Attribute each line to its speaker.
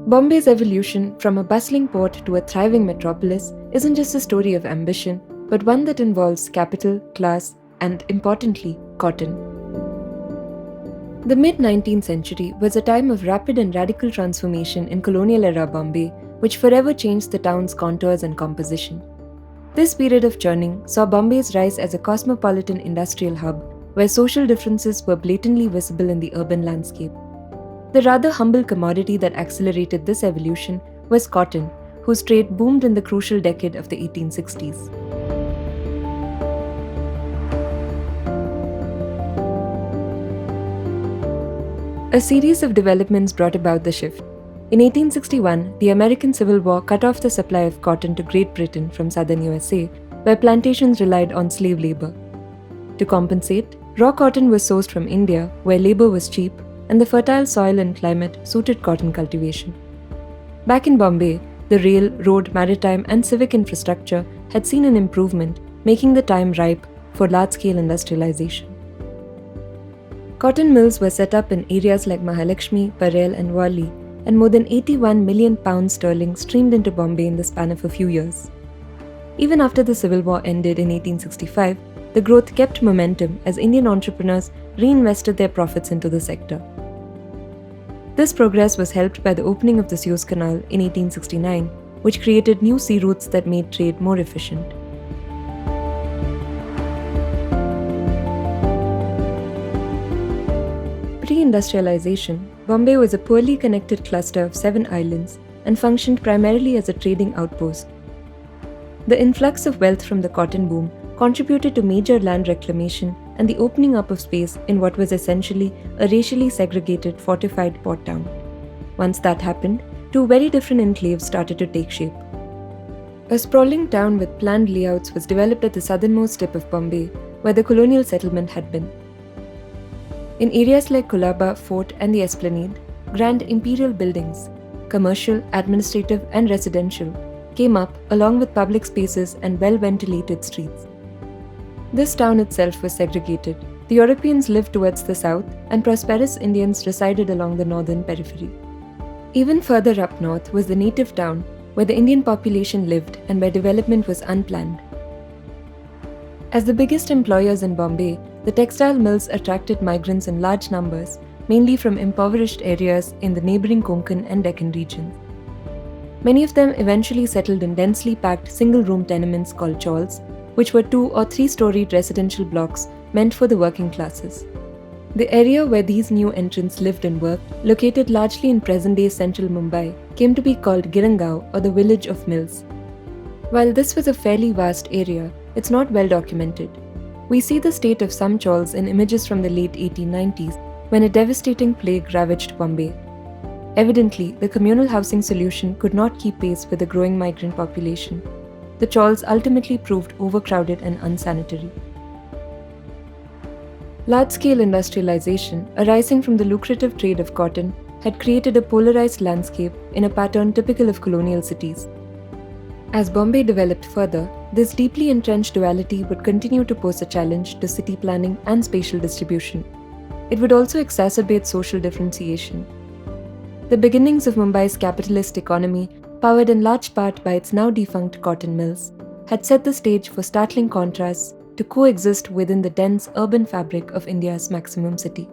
Speaker 1: Bombay's evolution from a bustling port to a thriving metropolis isn't just a story of ambition, but one that involves capital, class, and importantly, cotton. The mid-19th century was a time of rapid and radical transformation in colonial-era Bombay, which forever changed the town's contours and composition. This period of churning saw Bombay's rise as a cosmopolitan industrial hub, where social differences were blatantly visible in the urban landscape. The rather humble commodity that accelerated this evolution was cotton, whose trade boomed in the crucial decade of the 1860s. A series of developments brought about the shift. In 1861, the American Civil War cut off the supply of cotton to Great Britain from southern USA, where plantations relied on slave labor. To compensate, raw cotton was sourced from India, where labor was cheap, and the fertile soil and climate suited cotton cultivation. Back in Bombay, the rail, road, maritime, and civic infrastructure had seen an improvement, making the time ripe for large-scale industrialization. Cotton mills were set up in areas like Mahalakshmi, Parel, and Worli, and more than 81 million pounds sterling streamed into Bombay in the span of a few years. Even after the Civil War ended in 1865, the growth kept momentum as Indian entrepreneurs reinvested their profits into the sector. This progress was helped by the opening of the Suez Canal in 1869, which created new sea routes that made trade more efficient. Pre-industrialization, Bombay was a poorly connected cluster of 7 islands and functioned primarily as a trading outpost. The influx of wealth from the cotton boom contributed to major land reclamation and the opening up of space in what was essentially a racially segregated fortified port town. Once that happened, 2 very different enclaves started to take shape. A sprawling town with planned layouts was developed at the southernmost tip of Bombay, where the colonial settlement had been. In areas like Colaba, Fort, and the Esplanade, grand imperial buildings, commercial, administrative, and residential, came up along with public spaces and well-ventilated streets. This town itself was segregated. The Europeans lived towards the south, and prosperous Indians resided along the northern periphery. Even further up north was the native town, where the Indian population lived and where development was unplanned. As the biggest employers in Bombay, the textile mills attracted migrants in large numbers, mainly from impoverished areas in the neighboring Konkan and Deccan regions. Many of them eventually settled in densely packed single-room tenements called chawls, which were 2 or 3-storied residential blocks meant for the working classes. The area where these new entrants lived and worked, located largely in present-day central Mumbai, came to be called Girangaon, or the village of mills. While this was a fairly vast area, it's not well documented. We see the state of some chawls in images from the late 1890s, when a devastating plague ravaged Bombay. Evidently, the communal housing solution could not keep pace with the growing migrant population. The chawls ultimately proved overcrowded and unsanitary. Large-scale industrialization, arising from the lucrative trade of cotton, had created a polarized landscape in a pattern typical of colonial cities. As Bombay developed further, this deeply entrenched duality would continue to pose a challenge to city planning and spatial distribution. It would also exacerbate social differentiation. The beginnings of Mumbai's capitalist economy, powered in large part by its now defunct cotton mills, had set the stage for startling contrasts to coexist within the dense urban fabric of India's maximum city.